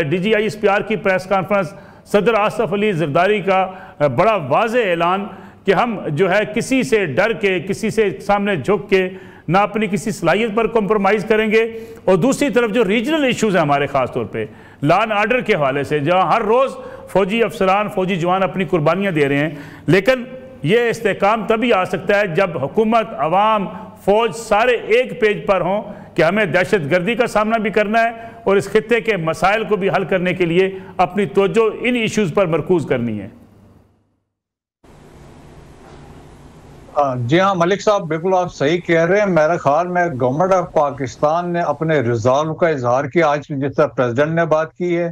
D G I S P R کی press conference, صدر آصف علی زرداری کا بڑا واضح اعلان کہ ہم جو ہے کسی سے ڈر کے، کسی سے سامنے جھک کے نہ اپنی کسی صلاحیت پر کمپرومائز کریں گے، اور دوسری طرف جو ریجنل ایشوز ہیں ہمارے خاص طور پہ لا اینڈ آرڈر کے حوالے سے، جہاں ہر روز فوجی افسران، فوجی جوان اپنی قربانیاں دے رہے ہیں، لیکن یہ استحکام تبھی آ سکتا ہے جب حکومت، عوام، فوج سارے ایک پیج پر ہوں کہ ہمیں دہشت گردی کا سامنا بھی کرنا ہے اور اس خطے کے مسائل کو بھی حل کرنے کے لیے اپنی توجہ ان ایشوز پر مرکوز کرنی ہے۔ جی ہاں ملک صاحب، بالکل آپ صحیح کہہ رہے ہیں۔ میرے خیال میں گورنمنٹ آف پاکستان نے اپنے ریزالو کا اظہار کیا، آج جس طرح پریزیڈنٹ نے بات کی ہے،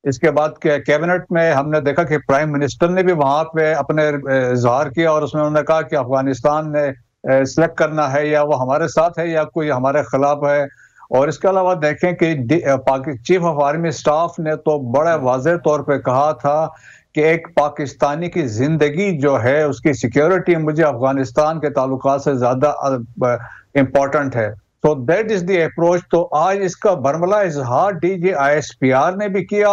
اس کے بعد کیبنٹ میں ہم نے دیکھا کہ پرائم منسٹر نے بھی وہاں پہ اپنے اظہار کیا، اور اس میں انہوں نے کہا کہ افغانستان نے سلیکٹ کرنا ہے، یا وہ ہمارے ساتھ ہے یا کوئی ہمارے خلاف ہے۔ اور اس کے علاوہ دیکھیں کہ چیف آف آرمی اسٹاف نے تو بڑے واضح طور پہ کہا تھا کہ ایک پاکستانی کی زندگی جو ہے، اس کی سیکیورٹی مجھے افغانستان کے تعلقات سے زیادہ امپورٹنٹ ہے۔ So that is the approach۔ تو آج اس کا برملا اظہار D G I S P R نے بھی کیا،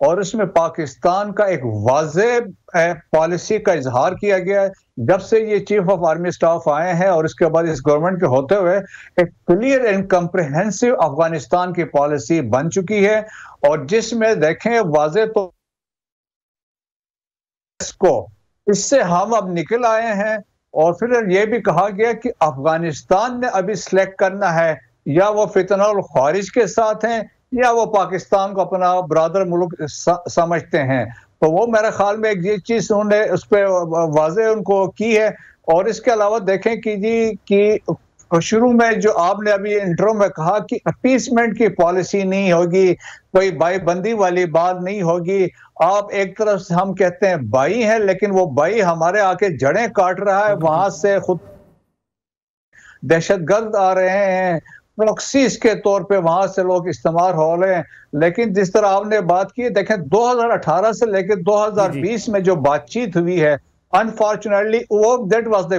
اور اس میں پاکستان کا ایک واضح پالیسی کا اظہار کیا گیا ہے۔ جب سے یہ چیف آف آرمی اسٹاف آئے ہیں اور اس کے بعد اس گورنمنٹ کے ہوتے ہوئے ایک کلیئر اینڈ کمپریہنسو افغانستان کی پالیسی بن چکی ہے، اور جس میں دیکھیں واضح تو اس سے ہم اب نکل آئے ہیں۔ اور پھر یہ بھی کہا گیا کہ افغانستان نے ابھی سلیکٹ کرنا ہے، یا وہ فتنہ الخوارج کے ساتھ ہیں یا وہ پاکستان کو اپنا برادر ملک سمجھتے ہیں۔ تو وہ میرے خیال میں یہ چیز انہوں نے اس پہ واضح ان کو کی ہے۔ اور اس کے علاوہ دیکھیں کہ جی کہ شروع میں جو آپ نے ابھی انٹرو میں کہا کہ اپیسمنٹ کی پالیسی نہیں ہوگی، کوئی بائی بندی والی بات نہیں ہوگی۔ آپ ایک طرف سے ہم کہتے ہیں بائی ہیں، لیکن وہ بائی ہمارے آ کے جڑیں کاٹ رہا ہے، وہاں سے خود دہشت گرد آ رہے ہیں، پروکسیز کے طور پہ وہاں سے لوگ استعمال ہو رہے ہیں۔ لیکن جس طرح آپ نے بات کی، دیکھیں 2018 سے لے کے 2020 میں جو بات چیت ہوئی ہے، انفارچونیٹلی وہ دیٹ واز دا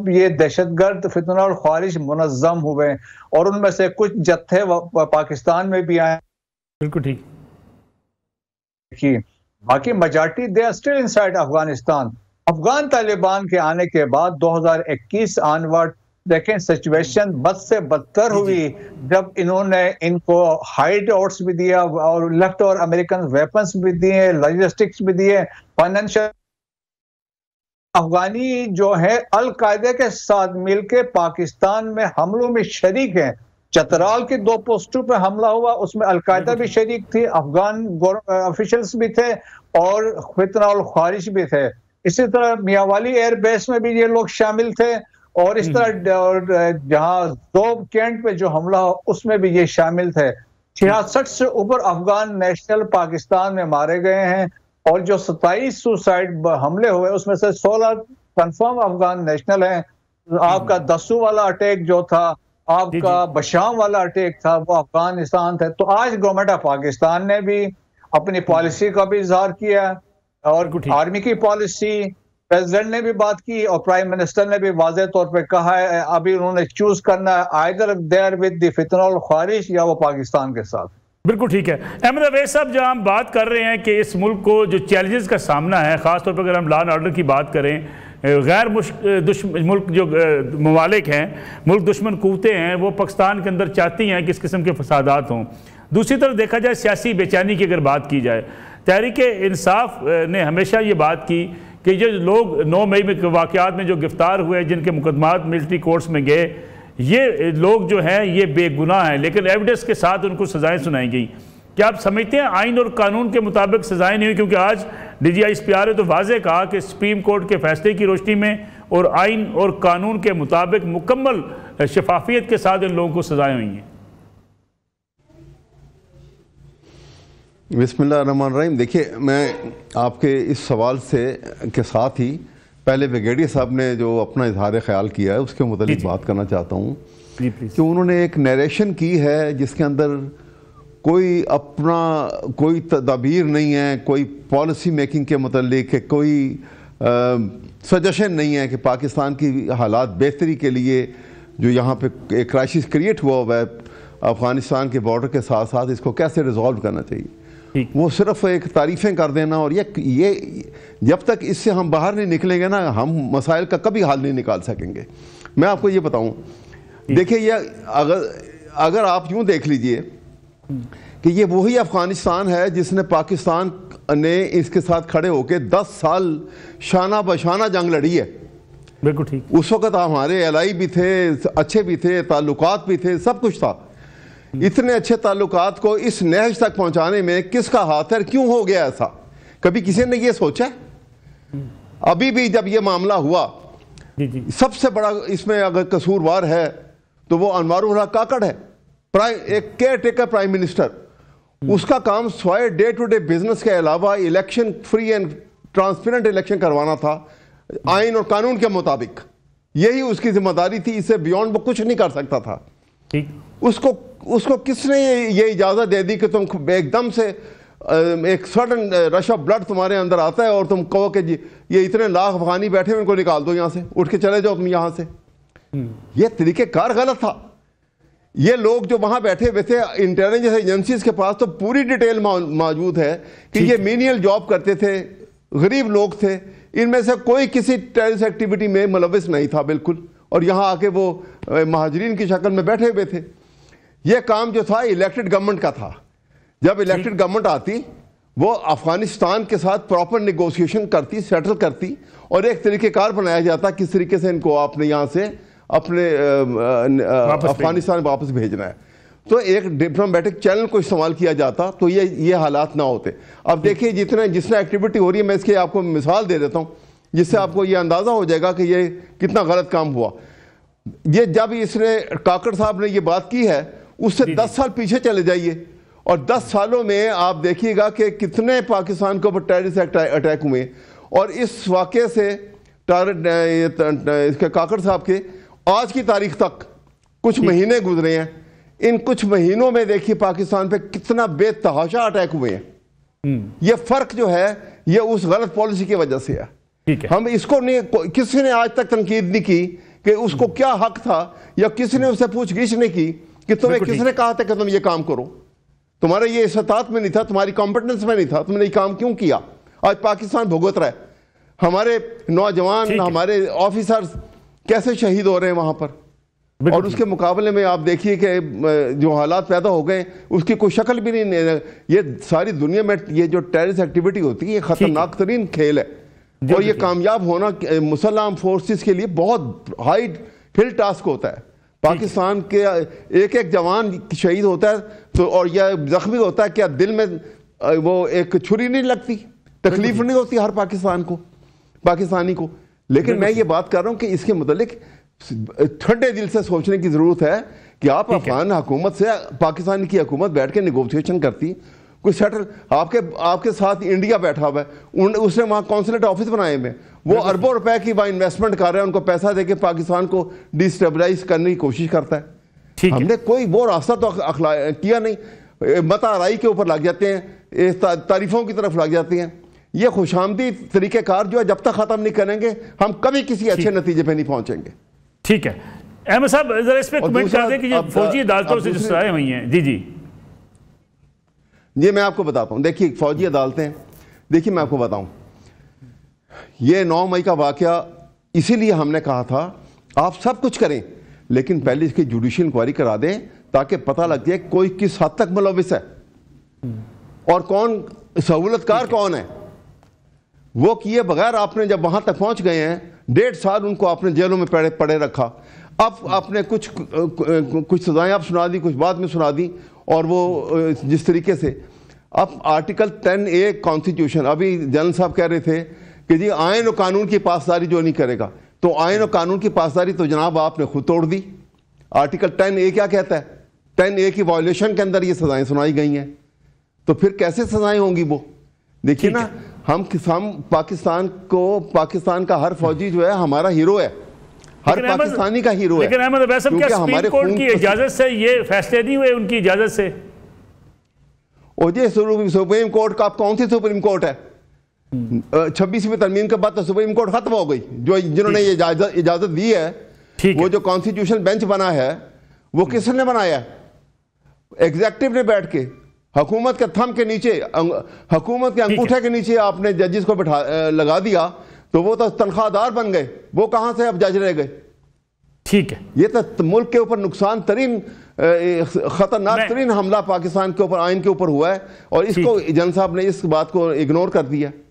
یہ دہشت گرد فتنہ الخوارج منظم ہوئے، اور ان میں سے کچھ جتھے پاکستان میں بھی آئے۔ بالکل ٹھیک۔ باقی majority they are still inside Afghanistan. Afghan Taliban کے آنے کے بعد 2021 آنورڈ دیکھیں سچویشن بد سے بدتر ہوئی، جب انہوں نے ان کو ہائیڈ آؤٹس بھی دیا اور لیفٹ اور امریکن ویپنز بھی دیے، لاجسٹکس بھی دیے، فائنینشل۔ افغانی جو ہے القاعدہ کے ساتھ مل کے پاکستان میں حملوں میں شریک ہیں۔ چترال کی 2 پوسٹوں پہ حملہ ہوا، اس میں القاعدہ بھی شریک تھی، افغان آفیشلز بھی تھے اور فتنہ الخوارج بھی تھے۔ اسی طرح میاوالی ایئر بیس میں بھی یہ لوگ شامل تھے، اور اس طرح جہاں 2 کینٹ پہ جو حملہ ہوا اس میں بھی یہ شامل تھے۔ 66 سے اوپر افغان نیشنل پاکستان میں مارے گئے ہیں، اور جو 27 سوسائڈ حملے ہوئے اس میں سے 16 کنفرم افغان نیشنل ہیں۔ آپ کا دسو والا اٹیک جو تھا، آپ کا بشام والا اٹیک تھا، وہ افغانستان تھے۔ تو آج گورنمنٹ آف پاکستان نے بھی اپنی پالیسی کا بھی اظہار کیا، اور آرمی کی پالیسی پریزیڈنٹ نے بھی بات کی، اور پرائم منسٹر نے بھی واضح طور پہ کہا ہے ابھی انہوں نے چوز کرنا ہے either they are with the فتنہ الخوارج یا وہ پاکستان کے ساتھ۔ بالکل ٹھیک ہے۔ احمد اویس صاحب، جہاں ہم بات کر رہے ہیں کہ اس ملک کو جو چیلنجز کا سامنا ہے، خاص طور پر اگر ہم لا اینڈ آرڈر کی بات کریں، غیر ملک جو ممالک ہیں، ملک دشمن قوتیں ہیں، وہ پاکستان کے اندر چاہتی ہیں کہ اس قسم کے فسادات ہوں۔ دوسری طرف دیکھا جائے سیاسی بے چینی کی اگر بات کی جائے، تحریک انصاف نے ہمیشہ یہ بات کی کہ جو لوگ 9 مئی میں واقعات میں جو گرفتار ہوئے، جن کے مقدمات ملٹری کورٹس میں گئے، یہ لوگ جو ہیں یہ بے گناہ ہیں، لیکن ایویڈنس کے ساتھ ان کو سزائیں سنائی گئیں۔ کیا آپ سمجھتے ہیں آئین اور قانون کے مطابق سزائیں نہیں ہوئی؟ کیونکہ آج D G I S P R نے تو واضح کہا کہ سپریم کورٹ کے فیصلے کی روشنی میں اور آئین اور قانون کے مطابق مکمل شفافیت کے ساتھ ان لوگوں کو سزائیں ہوئی ہیں۔ بسم اللہ الرحمن الرحیم۔ دیکھیے، میں آپ کے اس سوال کے ساتھ ہی پہلے بریگیڈیئر صاحب نے جو اپنا اظہار خیال کیا ہے اس کے متعلق بات کرنا چاہتا ہوں کہ انہوں نے ایک نیریشن کی ہے جس کے اندر کوئی تدابیر نہیں ہے، کوئی پالیسی میکنگ کے متعلق کوئی سجیشن نہیں ہے کہ پاکستان کی حالات بہتری کے لیے جو یہاں پہ ایک کرائسس کریٹ ہوا ہے افغانستان کے بارڈر کے ساتھ ساتھ اس کو کیسے ریزالو کرنا چاہیے. وہ صرف ایک تعریفیں کر دینا اور یہ جب تک اس سے ہم باہر نہیں نکلیں گے نا ہم مسائل کا کبھی حل نہیں نکال سکیں گے. میں آپ کو یہ بتاؤں, دیکھیں یہ اگر آپ یوں دیکھ لیجئے کہ یہ وہی افغانستان ہے جس نے پاکستان نے اس کے ساتھ کھڑے ہو کے 10 سال شانہ بشانہ جنگ لڑی ہے. بالکل ٹھیک. اس وقت ہمارے الائی بھی تھے, اچھے بھی تھے, تعلقات بھی تھے, سب کچھ تھا. اتنے اچھے تعلقات کو اس نہج تک پہنچانے میں کس کا ہاتھ ہے, کیوں ہو گیا ایسا؟ کبھی کسی نے یہ سوچا؟ ابھی بھی جب یہ معاملہ ہوا سب سے بڑا اس میں اگر قصوروار ہے تو وہ انوار الحق کاکڑ ہے, ایک کیئر ٹیکر پرائم منسٹر. اس کا کام سوائے ڈے ٹو ڈے بزنس کے علاوہ election free and transparent election کروانا تھا آئین اور قانون کے مطابق. یہی اس کی ذمہ داری تھی, اس سے بیونڈ وہ کچھ نہیں کر سکتا تھا. اس کو کس نے یہ اجازت دے دی کہ تم ایک دم سے ایک سڈن رش آف بلڈ تمہارے اندر آتا ہے اور تم کہو کہ جی یہ اتنے لاکھ افغانی بیٹھے ہیں ان کو نکال دو یہاں سے, اٹھ کے چلے جاؤ تم یہاں سے. یہ طریقہ کار غلط تھا. یہ لوگ جو وہاں بیٹھے ہوئے تھے انٹیلیجنس ایجنسیز کے پاس تو پوری ڈیٹیل موجود ہے کہ یہ مینیل جاب کرتے تھے, غریب لوگ تھے, ان میں سے کوئی کسی ٹیررسٹ ایکٹیویٹی میں ملوث نہیں تھا بالکل, اور یہاں آ کے وہ مہاجرین کی شکل میں بیٹھے ہوئے تھے. یہ کام جو تھا الیکٹڈ گورنمنٹ کا تھا. جب الیکٹڈ گورنمنٹ آتی وہ افغانستان کے ساتھ پراپر نیگوسیشن کرتی, سیٹل کرتی, اور ایک طریقہ کار بنایا جاتا کس طریقے سے ان کو آپ نے یہاں سے اپنے افغانستان واپس بھیجنا ہے. تو ایک ڈپلومیٹک چینل کو استعمال کیا جاتا تو یہ حالات نہ ہوتے. اب دیکھیے جس نے ایکٹیویٹی ہو رہی ہے, میں اس کی آپ کو مثال دے دیتا ہوں جس سے آپ کو یہ اندازہ ہو جائے گا کہ یہ کتنا غلط کام ہوا. یہ جب اس نے کاکڑ صاحب نے یہ بات کی ہے اس سے 10 سال پیچھے چلے جائیے اور 10 سالوں میں آپ دیکھیے گا کہ کتنے پاکستان کے اوپر ٹیررسٹ اٹیک ہوئے. اور اس واقعے سے اس کے کاکڑ صاحب کے آج کی تاریخ تک کچھ مہینے گزرے ہیں. ان کچھ مہینوں میں دیکھیے پاکستان پہ کتنا بے تحاشا اٹیک ہوئے ہیں. یہ فرق جو ہے یہ اس غلط پالیسی کی وجہ سے ہے. ہم اس کو نہیں, کسی نے آج تک تنقید نہیں کی کہ اس کو کیا حق تھا, یا کسی نے اس سے پوچھ گچھ نہیں کی کہ تمہیں کس نے کہا تھا کہ تم یہ کام کرو, تمہارے یہ استطاعت میں نہیں تھا, تمہاری کمپٹنس میں نہیں تھا, تم نے یہ کام کیوں کیا. آج پاکستان بھگت رہا ہے. ہمارے نوجوان ہمارے آفیسرز کیسے شہید ہو رہے ہیں وہاں پر, اور اس کے مقابلے میں آپ دیکھیے کہ جو حالات پیدا ہو گئے اس کی کوئی شکل بھی نہیں. یہ ساری دنیا میں یہ جو ٹیررسٹ ایکٹیویٹی ہوتی ہے یہ خطرناک ترین کھیل ہے, اور یہ کامیاب ہونا مسلح فورسز کے لیے بہت ہائی ہل ٹاسک ہوتا ہے. پاکستان کے ایک جوان شہید ہوتا ہے تو اور یہ زخمی ہوتا ہے, کیا دل میں وہ ایک چھری نہیں لگتی, تکلیف نہیں ہوتی ہر پاکستانی کو. لیکن میں یہ بات کر رہا ہوں کہ اس کے متعلق ٹھنڈے دل سے سوچنے کی ضرورت ہے کہ آپ افغان حکومت سے, پاکستان کی حکومت بیٹھ کے نیگوشیشن کرتی, کوئی سیٹل. آپ کے ساتھ انڈیا بیٹھا ہوا ہے, اس نے وہاں کونسلیٹ آفس بنائے ہوئے, وہ اربوں روپے کی وہاں انویسٹمنٹ کر رہے ہیں, ان کو پیسہ دے کے پاکستان کو ڈیسٹیبلائز کرنے کی کوشش کرتا ہے. ہم نے کوئی وہ راستہ تو کیا نہیں. مت آرائی کے اوپر لگ جاتے ہیں, تعریفوں کی طرف لگ جاتے ہیں. یہ خوش آمدی طریقہ کار جو ہے جب تک ختم نہیں کریں گے ہم کبھی کسی اچھے نتیجے پہ نہیں پہنچیں گے. ٹھیک ہے احمد صاحب, ذرا اس پہ کمنٹ کر دیں کہ یہ فوجی عدالتوں سے جو سزائیں ہوئی ہیں. جی میں آپ کو بتاتا ہوں. دیکھیے فوجی عدالتیں, دیکھیے میں آپ کو بتاؤں, یہ 9 مئی کا واقعہ اسی لیے ہم نے کہا تھا آپ سب کچھ کریں لیکن پہلے اس کی جوڈیشل انکوائری کرا دیں تاکہ پتہ لگ جائے کوئی کس حد تک ملوث ہے اور کون سہولت کار کون ہے. وہ کیے بغیر آپ نے جب وہاں تک پہنچ گئے ہیں 1.5 سال ان کو آپ نے جیلوں میں پڑے رکھا. اب آپ نے کچھ سزائیں آپ سنا دی, کچھ بعد میں سنا دی, اور وہ جس طریقے سے اب آرٹیکل 10A کانسٹیٹیوشن, ابھی جنرل صاحب کہہ رہے تھے کہ جی آئین و قانون کی پاسداری جو نہیں کرے گا, تو آئین و قانون کی پاسداری تو جناب آپ نے خود توڑ دی. آرٹیکل 10A کیا کہتا ہے, 10A کی وائلیشن کے اندر یہ سزائیں سنائی گئی ہیں, تو پھر کیسے سزائیں ہوں گی وہ. دیکھیے نا, ہم پاکستان کا ہر فوجی جو ہے ہمارا ہیرو ہے, ہر پاکستانی کا ہیرو ہے. لیکن احمد عبیس صاحب کیا سپریم کورٹ کی اجازت سے یہ فیصلے نہیں ہوئے, ان کی اجازت سے؟ او جی سپریم کورٹ کا کون سی سپریم کورٹ ہے؟ 26ویں ترمیم کے بعد تو سپریم کورٹ ختم ہو گئی. جنہوں نے یہ اجازت دی ہے, وہ جو کانسٹیٹیوشن بینچ بنا ہے وہ کس نے بنایا ہے؟ ایگزیکٹو نے بیٹھ کے حکومت کے تھم کے نیچے، حکومت کے انگوٹھے کے نیچے آپ نے ججز کو لگا دیا تو وہ تو تنخواہ دار بن گئے، وہ کہاں سے اب جج رہ گئے؟ ٹھیک ہے، یہ تو ملک کے اوپر نقصان ترین خطرناک ترین حملہ پاکستان کے اوپر، آئین کے اوپر ہوا ہے، اور اس کو جن صاحب نے اس بات کو اگنور کر دیا۔